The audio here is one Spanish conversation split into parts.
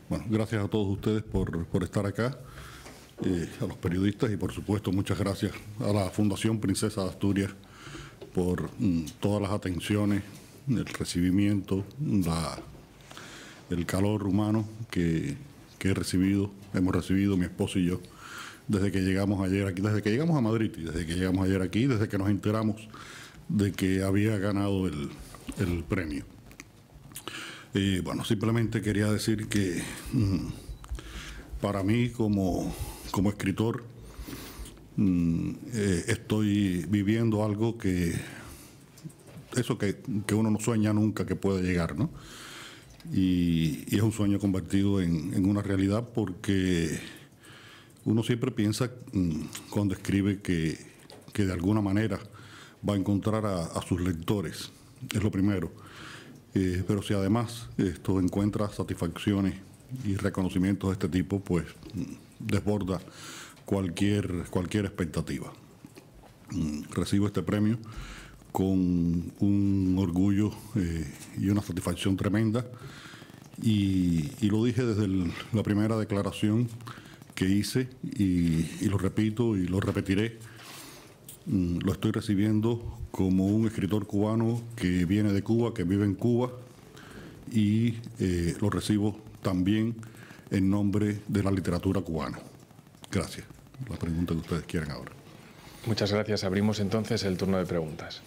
Bueno, gracias a todos ustedes por estar acá, a los periodistas y por supuesto muchas gracias a la Fundación Princesa de Asturias por todas las atenciones, el recibimiento, el calor humano que hemos recibido mi esposo y yo desde que llegamos ayer aquí, desde que llegamos a Madrid y desde que llegamos ayer aquí, desde que nos enteramos de que había ganado el premio. Bueno, simplemente quería decir que para mí como escritor estoy viviendo algo que uno no sueña nunca que puede llegar, ¿no? Y es un sueño convertido en una realidad, porque uno siempre piensa cuando escribe que de alguna manera va a encontrar a sus lectores, es lo primero. Pero si además esto encuentra satisfacciones y reconocimientos de este tipo, pues desborda cualquier expectativa. Recibo este premio con un orgullo y una satisfacción tremenda, y lo dije desde la primera declaración que hice, y lo repito y lo repetiré. Lo estoy recibiendo como un escritor cubano que viene de Cuba, que vive en Cuba, y lo recibo también en nombre de la literatura cubana. Gracias. La pregunta que ustedes quieran ahora. Muchas gracias. Abrimos entonces el turno de preguntas.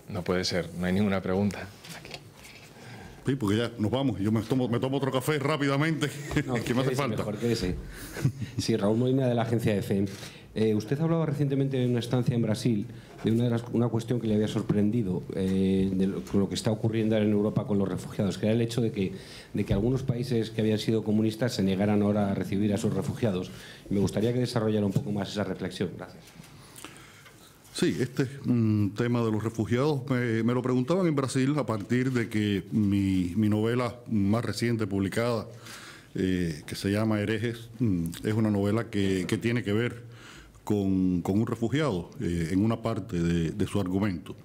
No puede ser, no hay ninguna pregunta. Aquí. Sí, porque ya nos vamos. Yo me tomo otro café rápidamente, no, que me hace falta. Mejor que ese. Sí, Raúl Molina, de la agencia EFE. Usted hablaba recientemente de una estancia en Brasil, de una cuestión que le había sorprendido con lo que está ocurriendo en Europa con los refugiados, que era el hecho de que algunos países que habían sido comunistas se negaran ahora a recibir a sus refugiados. Me gustaría que desarrollara un poco más esa reflexión. Gracias. Sí, este tema de los refugiados me lo preguntaban en Brasil a partir de que mi novela más reciente publicada, que se llama Herejes, es una novela que tiene que ver con un refugiado en una parte de su argumento.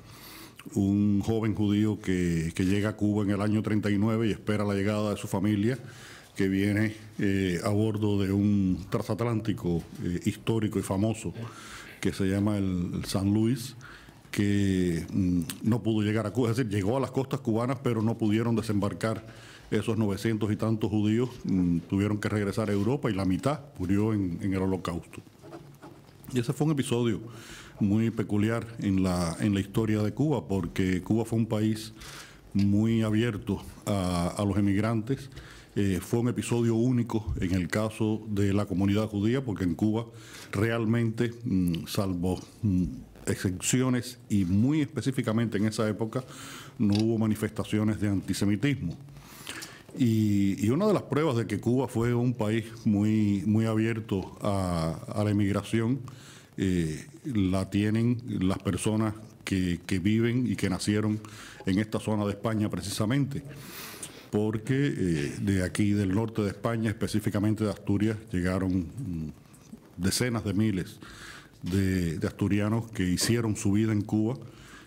Un joven judío que llega a Cuba en el año 39 y espera la llegada de su familia, que viene a bordo de un transatlántico histórico y famoso que se llama el San Luis, que no pudo llegar a Cuba, es decir, llegó a las costas cubanas, pero no pudieron desembarcar esos 900 y tantos judíos, tuvieron que regresar a Europa y la mitad murió en el Holocausto. Y ese fue un episodio muy peculiar en la historia de Cuba, porque Cuba fue un país muy abierto a los emigrantes. Fue un episodio único en el caso de la comunidad judía, porque en Cuba realmente, salvo excepciones y muy específicamente en esa época, no hubo manifestaciones de antisemitismo. Y una de las pruebas de que Cuba fue un país muy abierto a la emigración la tienen las personas que viven y que nacieron en esta zona de España precisamente, porque de aquí del norte de España, específicamente de Asturias, llegaron decenas de miles de asturianos que hicieron su vida en Cuba,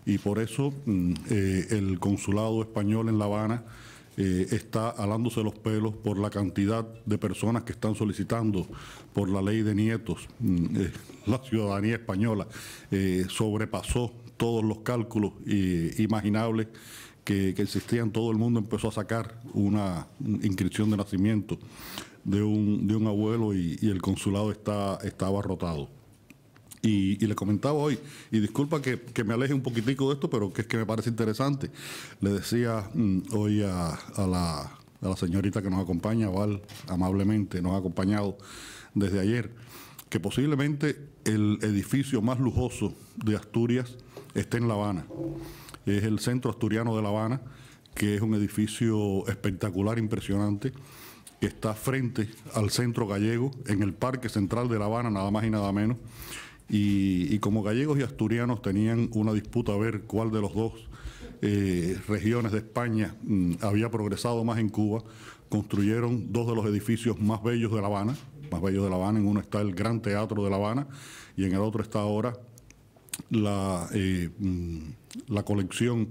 y por eso el consulado español en La Habana está alándose los pelos por la cantidad de personas que están solicitando por la ley de nietos. La ciudadanía española sobrepasó todos los cálculos imaginables que existían. Todo el mundo empezó a sacar una inscripción de nacimiento de un abuelo, y el consulado está abarrotado. Y le comentaba hoy, y disculpa que me aleje un poquitico de esto, pero que es que me parece interesante. Le decía hoy a la señorita que nos acompaña, Val, amablemente nos ha acompañado desde ayer, que posiblemente el edificio más lujoso de Asturias esté en La Habana. Es el Centro Asturiano de La Habana, que es un edificio espectacular, impresionante, que está frente al Centro Gallego, en el Parque Central de La Habana, nada más y nada menos. Y como gallegos y asturianos tenían una disputa a ver cuál de los dos regiones de España había progresado más en Cuba, construyeron dos de los edificios más bellos de La Habana, más bellos de La Habana. En uno está el Gran Teatro de La Habana y en el otro está ahora la colección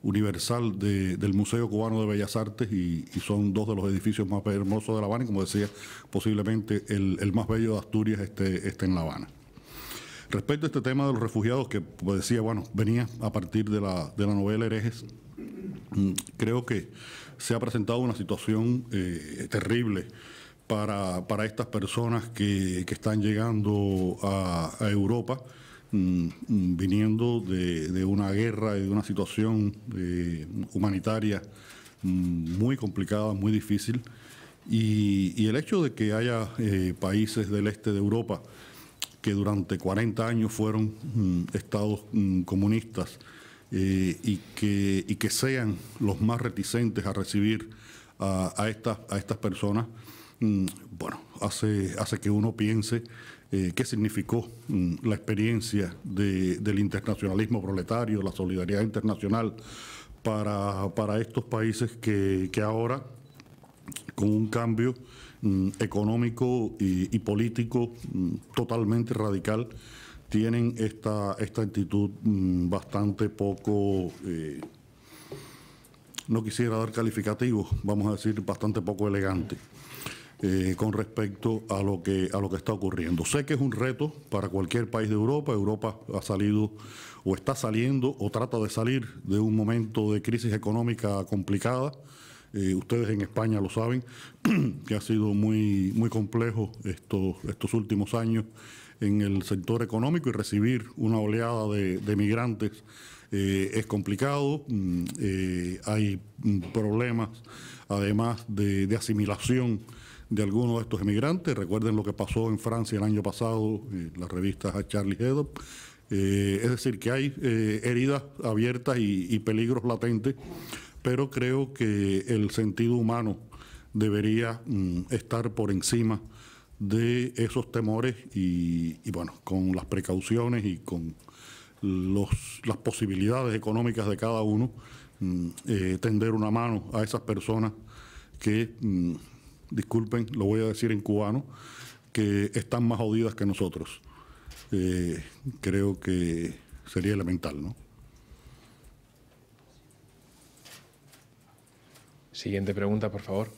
universal del Museo Cubano de Bellas Artes y son dos de los edificios más hermosos de La Habana y, como decía, posiblemente el más bello de Asturias esté en La Habana. Respecto a este tema de los refugiados, que pues decía, bueno, venía a partir de la novela Herejes, creo que se ha presentado una situación terrible para estas personas que están llegando a Europa, viniendo de una guerra y de una situación humanitaria muy complicada, muy difícil. Y el hecho de que haya países del este de Europa que durante 40 años fueron estados comunistas y que sean los más reticentes a recibir a estas personas, bueno, hace que uno piense qué significó la experiencia del internacionalismo proletario, la solidaridad internacional para estos países que ahora, con un cambio económico y político totalmente radical, tienen esta actitud bastante poco, no quisiera dar calificativos, vamos a decir bastante poco elegante con respecto a lo que está ocurriendo. Sé que es un reto para cualquier país de Europa. Europa ha salido o está saliendo o trata de salir de un momento de crisis económica complicada. Ustedes en España lo saben, que ha sido muy complejo estos últimos años en el sector económico, y recibir una oleada de migrantes es complicado. Hay problemas, además, de asimilación de algunos de estos emigrantes. Recuerden lo que pasó en Francia el año pasado, las revistas Charlie Hebdo. Es decir, que hay heridas abiertas y peligros latentes, pero creo que el sentido humano debería estar por encima de esos temores y bueno, con las precauciones y con las posibilidades económicas de cada uno, tender una mano a esas personas que, disculpen, lo voy a decir en cubano, que están más jodidas que nosotros. Creo que sería elemental, ¿no? Siguiente pregunta, por favor.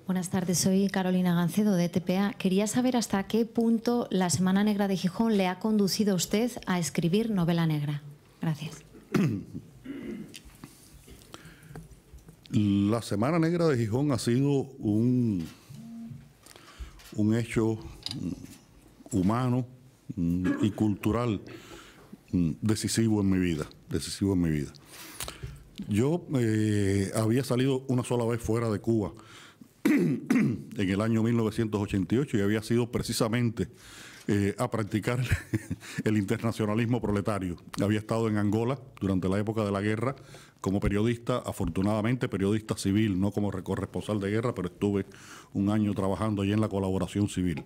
Buenas tardes, soy Carolina Gancedo de TPA. Quería saber hasta qué punto la Semana Negra de Gijón le ha conducido a usted a escribir novela negra. Gracias. La Semana Negra de Gijón ha sido un hecho humano y cultural decisivo en mi vida. Yo había salido una sola vez fuera de Cuba en el año 1988 y había sido precisamente a practicar el internacionalismo proletario. Había estado en Angola durante la época de la guerra como periodista, afortunadamente periodista civil, no como corresponsal de guerra, pero estuve un año trabajando allí en la colaboración civil.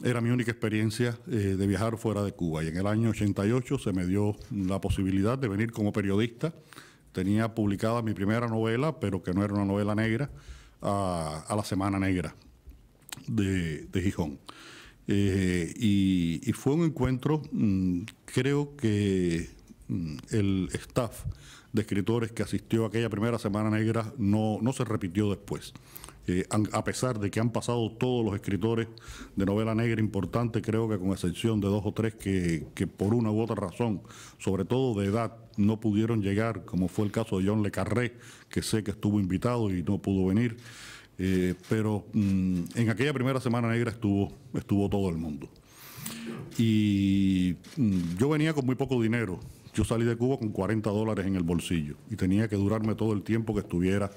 Era mi única experiencia de viajar fuera de Cuba, y en el año 88 se me dio la posibilidad de venir como periodista. Tenía publicada mi primera novela, pero que no era una novela negra, a la Semana Negra de Gijón. Y fue un encuentro, creo que el staff de escritores que asistió a aquella primera Semana Negra no se repitió después. A pesar de que han pasado todos los escritores de novela negra importante, creo que con excepción de 2 o 3 que por una u otra razón, sobre todo de edad, no pudieron llegar, como fue el caso de John Le Carré, que sé que estuvo invitado y no pudo venir, pero en aquella primera Semana Negra estuvo todo el mundo. Y yo venía con muy poco dinero. Yo salí de Cuba con $40 en el bolsillo y tenía que durarme todo el tiempo que estuviera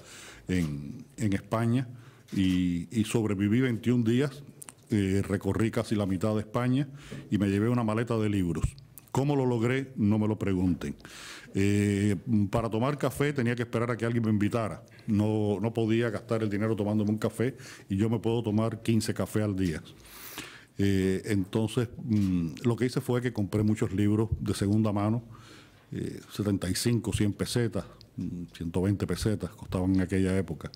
en España, y sobreviví 21 días, recorrí casi la mitad de España y me llevé una maleta de libros. ¿Cómo lo logré? No me lo pregunten. Para tomar café tenía que esperar a que alguien me invitara. No podía gastar el dinero tomándome un café, y yo me puedo tomar 15 cafés al día. Entonces, lo que hice fue que compré muchos libros de segunda mano 75, 100 pesetas, 120 pesetas costaban en aquella época.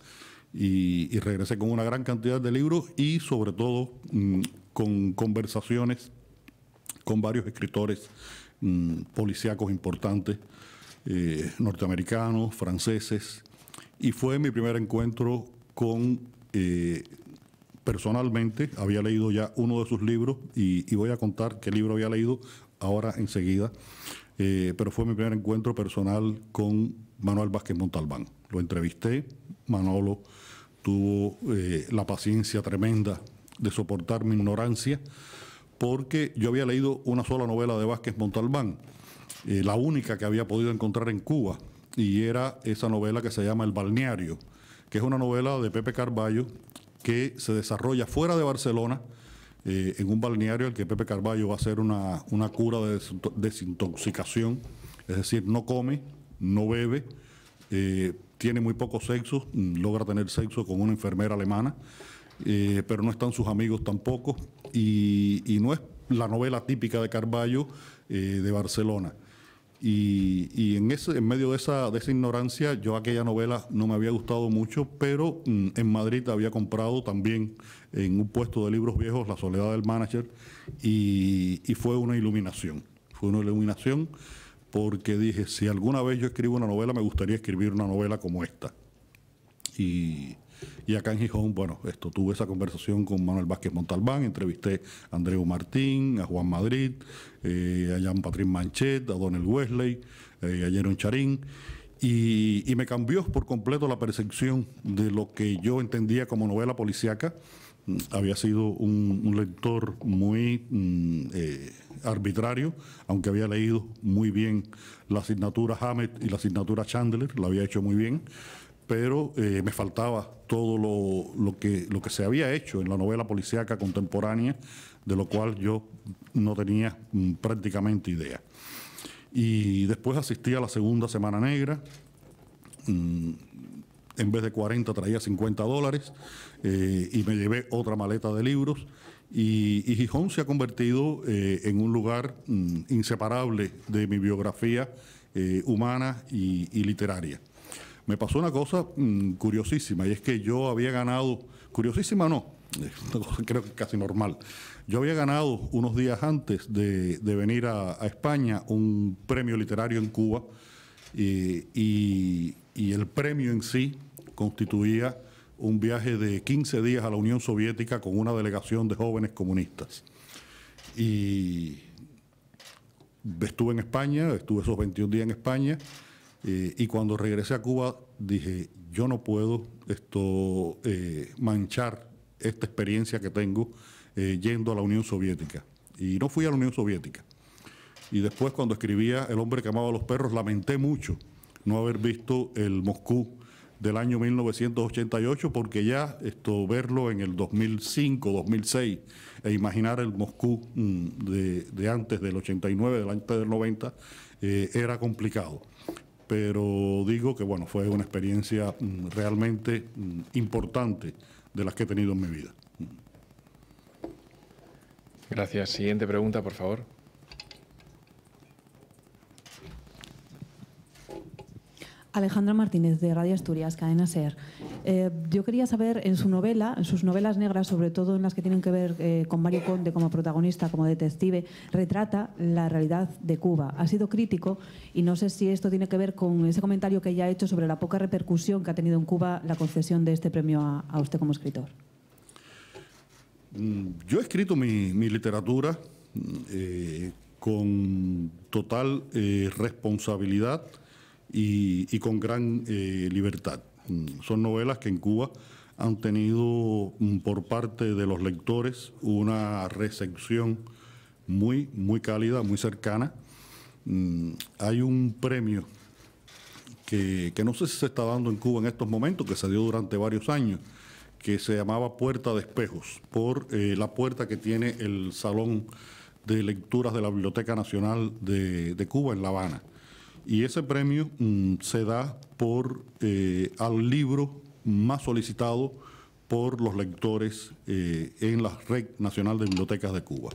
Y regresé con una gran cantidad de libros y sobre todo con conversaciones con varios escritores policíacos importantes, norteamericanos, franceses, y fue mi primer encuentro con, personalmente, había leído ya uno de sus libros y voy a contar qué libro había leído ahora enseguida, pero fue mi primer encuentro personal con Manuel Vázquez Montalbán. Lo entrevisté, Manolo tuvo la paciencia tremenda de soportar mi ignorancia, porque yo había leído una sola novela de Vázquez Montalbán, la única que había podido encontrar en Cuba, y era esa novela que se llama El Balneario, que es una novela de Pepe Carballo que se desarrolla fuera de Barcelona, en un balneario al que Pepe Carballo va a hacer una cura de desintoxicación, es decir, no come, no bebe, tiene muy poco sexo, logra tener sexo con una enfermera alemana, pero no están sus amigos tampoco, y no es la novela típica de Carballo de Barcelona. Y en medio de esa ignorancia, yo aquella novela no me había gustado mucho, pero en Madrid había comprado también en un puesto de libros viejos La soledad del manager, y fue una iluminación. Fue una iluminación porque dije, si alguna vez yo escribo una novela, me gustaría escribir una novela como esta. Y acá en Gijón, bueno, tuve esa conversación con Manuel Vázquez Montalbán, entrevisté a Andreu Martín, a Juan Madrid, a Jean-Patrick Manchet, a Donald Wesley, a Jeroen Charín, y me cambió por completo la percepción de lo que yo entendía como novela policíaca. Había sido un lector muy arbitrario, aunque había leído muy bien la asignatura Hammett y la asignatura Chandler, la había hecho muy bien, pero me faltaba todo lo que se había hecho en la novela policíaca contemporánea, de lo cual yo no tenía prácticamente idea. Y después asistí a la segunda Semana Negra. En vez de 40 traía $50, y me llevé otra maleta de libros. Y Gijón se ha convertido en un lugar inseparable de mi biografía humana y literaria. Me pasó una cosa curiosísima, y es que yo había ganado, curiosísima no, creo que casi normal, yo había ganado unos días antes de venir a España un premio literario en Cuba, y el premio en sí constituía un viaje de 15 días a la Unión Soviética con una delegación de jóvenes comunistas. Y estuve en España, estuve esos 21 días en España, y cuando regresé a Cuba dije, yo no puedo manchar esta experiencia que tengo yendo a la Unión Soviética. Y no fui a la Unión Soviética. Y después, cuando escribía El hombre que amaba a los perros, lamenté mucho no haber visto el Moscú del año 1988, porque ya verlo en el 2005, 2006, e imaginar el Moscú de antes del 89, del antes del 90, era complicado. Pero digo que bueno, fue una experiencia realmente importante de las que he tenido en mi vida. Gracias. Siguiente pregunta, por favor. Alejandra Martínez, de Radio Asturias, Cadena SER. Yo quería saber, en sus novelas negras, sobre todo en las que tienen que ver con Mario Conde como protagonista, como detective, retrata la realidad de Cuba. Ha sido crítico, y no sé si esto tiene que ver con ese comentario que ella ha hecho sobre la poca repercusión que ha tenido en Cuba la concesión de este premio a usted como escritor. Yo he escrito mi literatura con total responsabilidad y con gran libertad. Son novelas que en Cuba han tenido por parte de los lectores una recepción muy, muy cálida, muy cercana. Hay un premio que no sé si se está dando en Cuba en estos momentos, que se dio durante varios años, que se llamaba Puerta de Espejos, por la puerta que tiene el Salón de Lecturas de la Biblioteca Nacional de Cuba en La Habana. Y ese premio se da al libro más solicitado por los lectores en la Red Nacional de Bibliotecas de Cuba.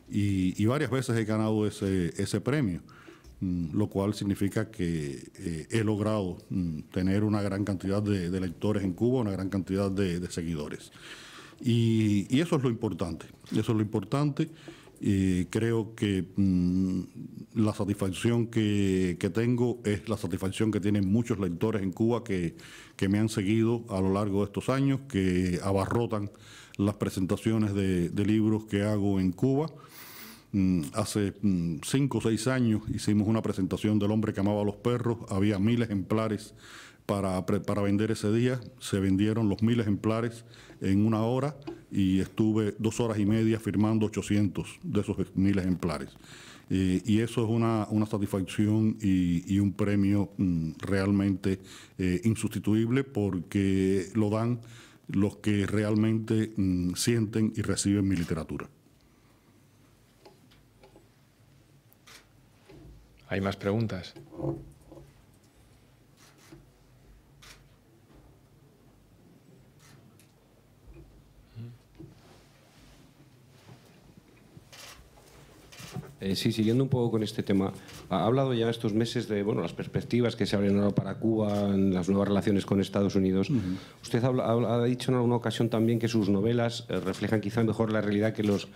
Y varias veces he ganado ese premio. lo cual significa que he logrado tener una gran cantidad de lectores en Cuba, una gran cantidad de seguidores. Y eso es lo importante, creo que la satisfacción que tengo es la satisfacción que tienen muchos lectores en Cuba que me han seguido a lo largo de estos años, que abarrotan las presentaciones de libros que hago en Cuba. Hace 5 o 6 años hicimos una presentación del hombre que amaba a los perros, había 1000 ejemplares para vender ese día, se vendieron los 1000 ejemplares en 1 hora y estuve 2 horas y media firmando 800 de esos 1000 ejemplares. Y eso es una satisfacción y un premio realmente insustituible, porque lo dan los que realmente sienten y reciben mi literatura. ¿Hay más preguntas? Sí, siguiendo un poco con este tema, ha hablado ya estos meses de las perspectivas que se abren ahora para Cuba en las nuevas relaciones con Estados Unidos. Usted ha dicho en alguna ocasión también que sus novelas reflejan quizá mejor la realidad que los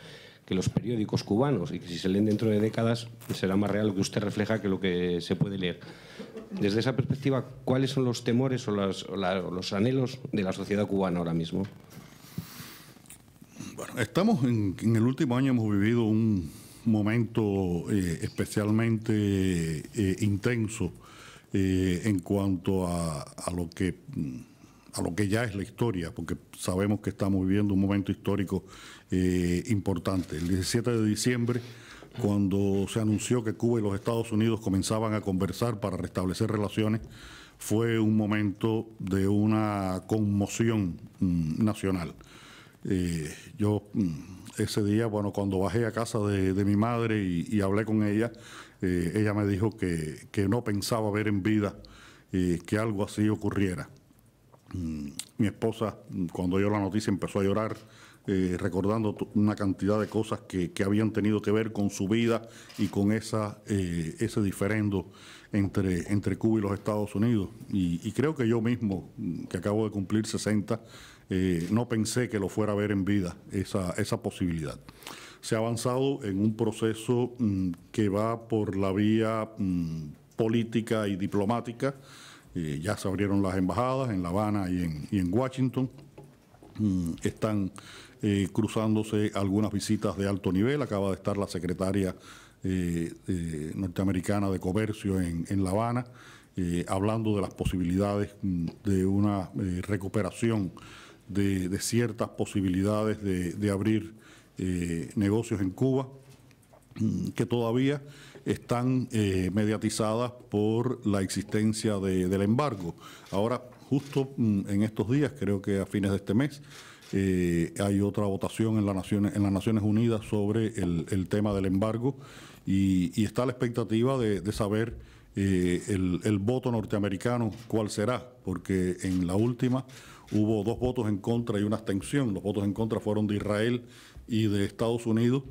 periódicos cubanos, y que si se leen dentro de décadas será más real lo que usted refleja que lo que se puede leer. Desde esa perspectiva, ¿cuáles son los temores o los anhelos de la sociedad cubana ahora mismo? Bueno, estamos en el último año, hemos vivido un momento especialmente intenso en cuanto a lo que ya es la historia, porque sabemos que estamos viviendo un momento histórico importante. El 17 de diciembre, cuando se anunció que Cuba y los Estados Unidos comenzaban a conversar para restablecer relaciones, fue un momento de una conmoción nacional. Yo ese día, cuando bajé a casa de mi madre y hablé con ella, ella me dijo que no pensaba ver en vida que algo así ocurriera. Mi esposa, cuando oyó la noticia, empezó a llorar, recordando una cantidad de cosas que habían tenido que ver con su vida y con ese diferendo entre Cuba y los Estados Unidos. Y creo que yo mismo, que acabo de cumplir 60, no pensé que lo fuera a ver en vida, esa posibilidad. Se ha avanzado en un proceso que va por la vía política y diplomática. Ya se abrieron las embajadas en La Habana y en Washington. Están cruzándose algunas visitas de alto nivel. Acaba de estar la secretaria norteamericana de Comercio en La Habana, hablando de las posibilidades de una recuperación de ciertas posibilidades de abrir negocios en Cuba, que todavía están mediatizadas por la existencia del embargo. Ahora, justo en estos días, creo que a fines de este mes, hay otra votación en las Naciones Unidas sobre el tema del embargo, y está la expectativa de saber el voto norteamericano cuál será, porque en la última hubo 2 votos en contra y una abstención. Los votos en contra fueron de Israel y de Estados Unidos,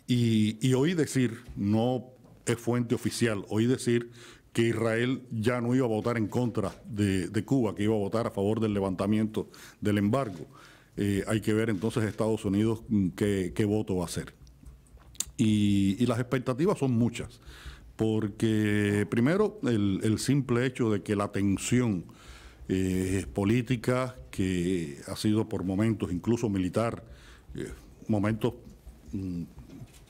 y oí decir, no es fuente oficial, oí decir que Israel ya no iba a votar en contra de Cuba, que iba a votar a favor del levantamiento del embargo. Hay que ver entonces Estados Unidos qué voto va a hacer. Y las expectativas son muchas, porque primero el simple hecho de que la tensión política, que ha sido por momentos incluso militar, momentos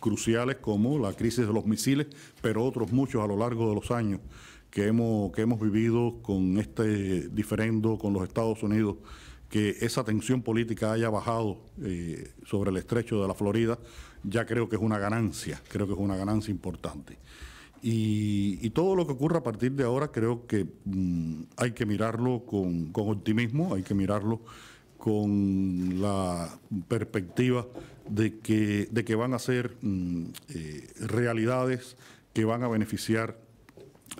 cruciales como la crisis de los misiles, pero otros muchos a lo largo de los años que hemos vivido con este diferendo con los Estados Unidos, que esa tensión política haya bajado sobre el estrecho de la Florida, ya creo que es una ganancia, importante. Y todo lo que ocurra a partir de ahora creo que hay que mirarlo con optimismo, hay que mirarlo con la perspectiva de que van a ser realidades que van a beneficiar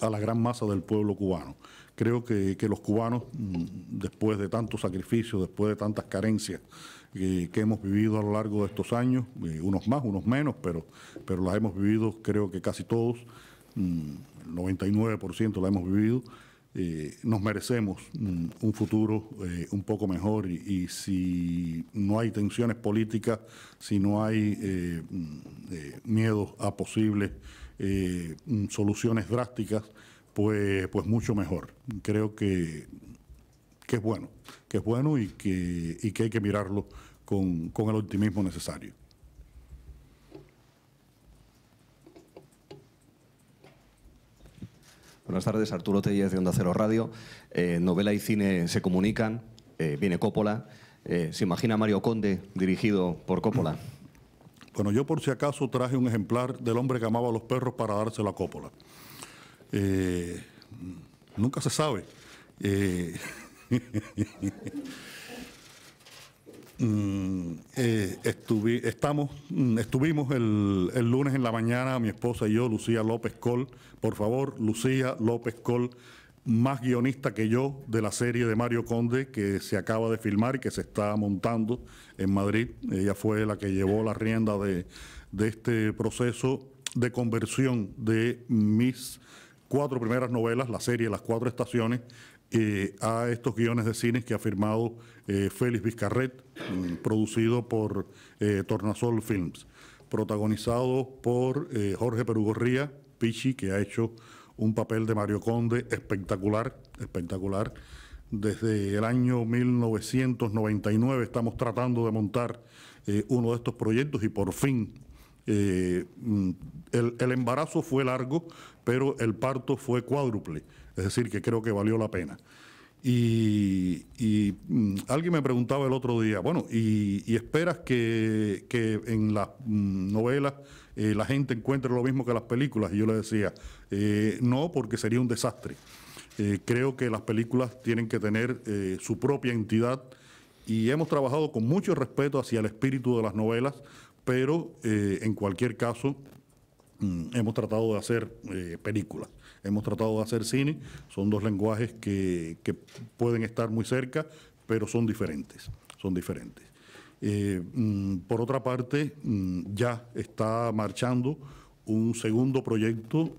a la gran masa del pueblo cubano. Creo que los cubanos, después de tantos sacrificios, después de tantas carencias que hemos vivido a lo largo de estos años, unos más, unos menos, pero las hemos vivido creo que casi todos, el 99% la hemos vivido. Nos merecemos un futuro un poco mejor y si no hay tensiones políticas, si no hay miedo a posibles soluciones drásticas, pues mucho mejor. Creo que es bueno y que hay que mirarlo con el optimismo necesario. Buenas tardes, Arturo Tellez de Onda Cero Radio. Novela y cine se comunican, viene Coppola. ¿Se imagina Mario Conde dirigido por Coppola? Bueno, yo por si acaso traje un ejemplar del hombre que amaba a los perros para dárselo a Coppola. Nunca se sabe. Estuvimos el lunes en la mañana, mi esposa y yo, Lucía López Col. Por favor, Lucía López Col, más guionista que yo de la serie de Mario Conde que se acaba de filmar y que se está montando en Madrid. Ella fue la que llevó la rienda de este proceso de conversión de mis 4 primeras novelas, la serie Las 4 Estaciones, a estos guiones de cine que ha firmado Félix Vizcarret, producido por Tornasol Films, protagonizado por Jorge Perugorría, Pichi, que ha hecho un papel de Mario Conde espectacular. Desde el año 1999 estamos tratando de montar uno de estos proyectos y por fin el embarazo fue largo, pero el parto fue cuádruple, es decir, que creo que valió la pena. Y alguien me preguntaba el otro día, bueno, ¿y esperas que en las novelas la gente encuentre lo mismo que las películas? Y yo le decía, no, porque sería un desastre. Creo que las películas tienen que tener su propia entidad y hemos trabajado con mucho respeto hacia el espíritu de las novelas, pero en cualquier caso hemos tratado de hacer películas, hemos tratado de hacer cine. Son 2 lenguajes que pueden estar muy cerca, pero son diferentes. Por otra parte, ya está marchando un segundo proyecto,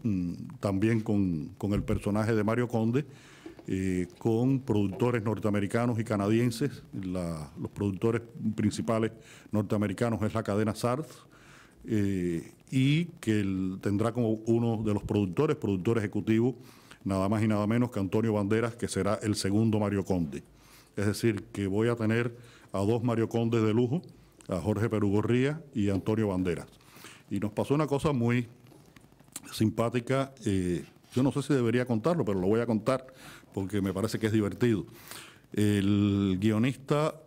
también con el personaje de Mario Conde, con productores norteamericanos y canadienses. Los productores principales norteamericanos es la cadena Sarth, y que tendrá como uno de los productor ejecutivo, nada más y nada menos que Antonio Banderas, que será el segundo Mario Conde. Es decir, que voy a tener a 2 Mario Condes de lujo, a Jorge Perugorría y a Antonio Banderas. Y nos pasó una cosa muy simpática, yo no sé si debería contarlo, pero lo voy a contar porque me parece que es divertido. El guionista,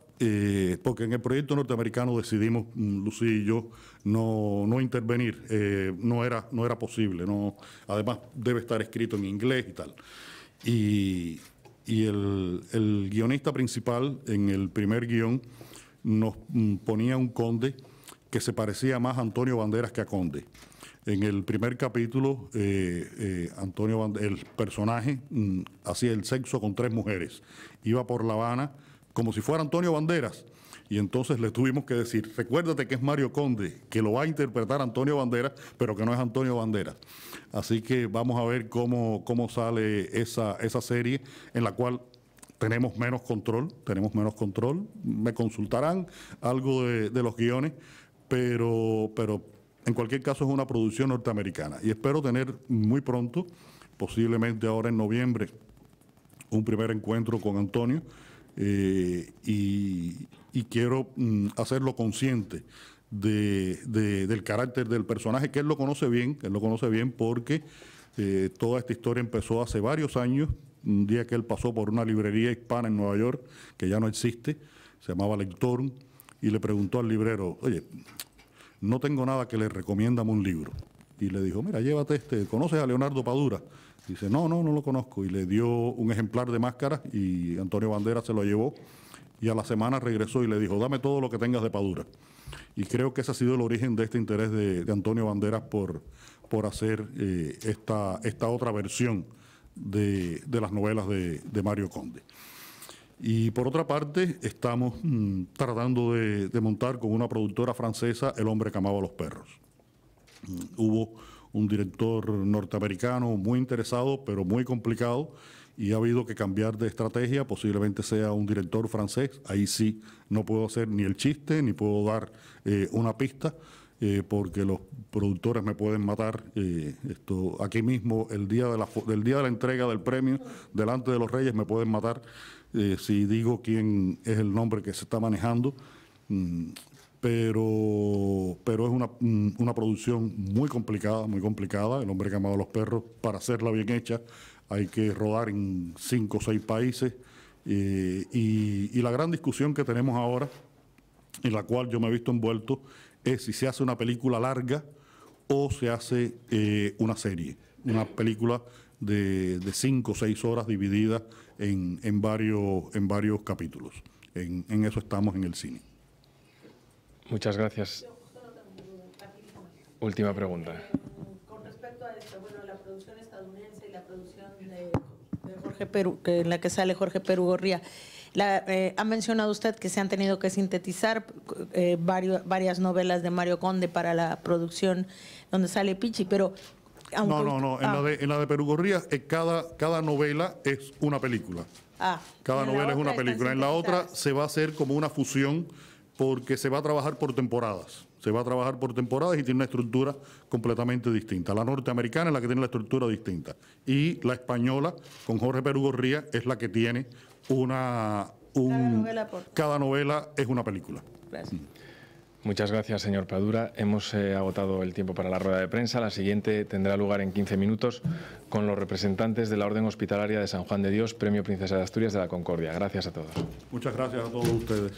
porque en el proyecto norteamericano decidimos, Lucía y yo, no intervenir, no era posible, además debe estar escrito en inglés y tal. Y el guionista principal, en el primer guión, nos ponía un Conde que se parecía más a Antonio Banderas que a Conde. En el primer capítulo, el personaje hacía el sexo con 3 mujeres. Iba por La Habana como si fuera Antonio Banderas. Y entonces le tuvimos que decir, recuérdate que es Mario Conde, que lo va a interpretar Antonio Banderas, pero que no es Antonio Banderas. Así que vamos a ver cómo sale esa serie, en la cual tenemos menos control. Me consultarán algo de los guiones, pero en cualquier caso es una producción norteamericana. Y espero tener muy pronto, posiblemente ahora en noviembre, un primer encuentro con Antonio, y quiero hacerlo consciente del carácter del personaje, que él lo conoce bien, porque toda esta historia empezó hace varios años, un día que él pasó por una librería hispana en Nueva York, que ya no existe, se llamaba Lectorum, y le preguntó al librero, oye, no tengo nada que le recomiéndame un libro. Y le dijo, mira, llévate este, ¿conoces a Leonardo Padura? Dice, no lo conozco. Y le dio un ejemplar de Máscaras y Antonio Banderas se lo llevó y a la semana regresó y le dijo, dame todo lo que tengas de Padura. Y creo que ese ha sido el origen de este interés de Antonio Banderas por hacer esta otra versión de las novelas de Mario Conde. Y por otra parte, estamos tratando de montar con una productora francesa El hombre que amaba a los perros. Hubo un director norteamericano muy interesado, pero muy complicado, y ha habido que cambiar de estrategia, posiblemente sea un director francés. Ahí sí no puedo hacer ni el chiste, ni puedo dar una pista, porque los productores me pueden matar. Aquí mismo, el día del día de la entrega del premio, delante de los Reyes, me pueden matar si digo quién es el nombre que se está manejando. Pero es una producción muy complicada. El hombre que amaba a los perros, para hacerla bien hecha, hay que rodar en 5 o 6 países. Y la gran discusión que tenemos ahora, en la cual yo me he visto envuelto, es si se hace una película larga o se hace una serie. Una película de 5 o 6 horas dividida en varios capítulos. En eso estamos en el cine. Muchas gracias. Última pregunta. Con respecto a esto, bueno, la producción estadounidense y la producción de Jorge Perú, en la que sale Jorge Perú Gorría, ha mencionado usted que se han tenido que sintetizar varias novelas de Mario Conde para la producción donde sale Pichi, pero... No. En la de Perú Gorría, cada novela es una película. Cada novela es una película. En la otra se va a hacer como una fusión, porque se va a trabajar por temporadas. Se va a trabajar por temporadas y tiene una estructura completamente distinta. La norteamericana es la que tiene la estructura distinta. Y la española, con Jorge Perú Gorría, es la que tiene cada novela es una película. Gracias. Muchas gracias, señor Padura. Hemos agotado el tiempo para la rueda de prensa. La siguiente tendrá lugar en 15 minutos con los representantes de la Orden Hospitalaria de San Juan de Dios, Premio Princesa de Asturias de la Concordia. Gracias a todos. Muchas gracias a todos ustedes.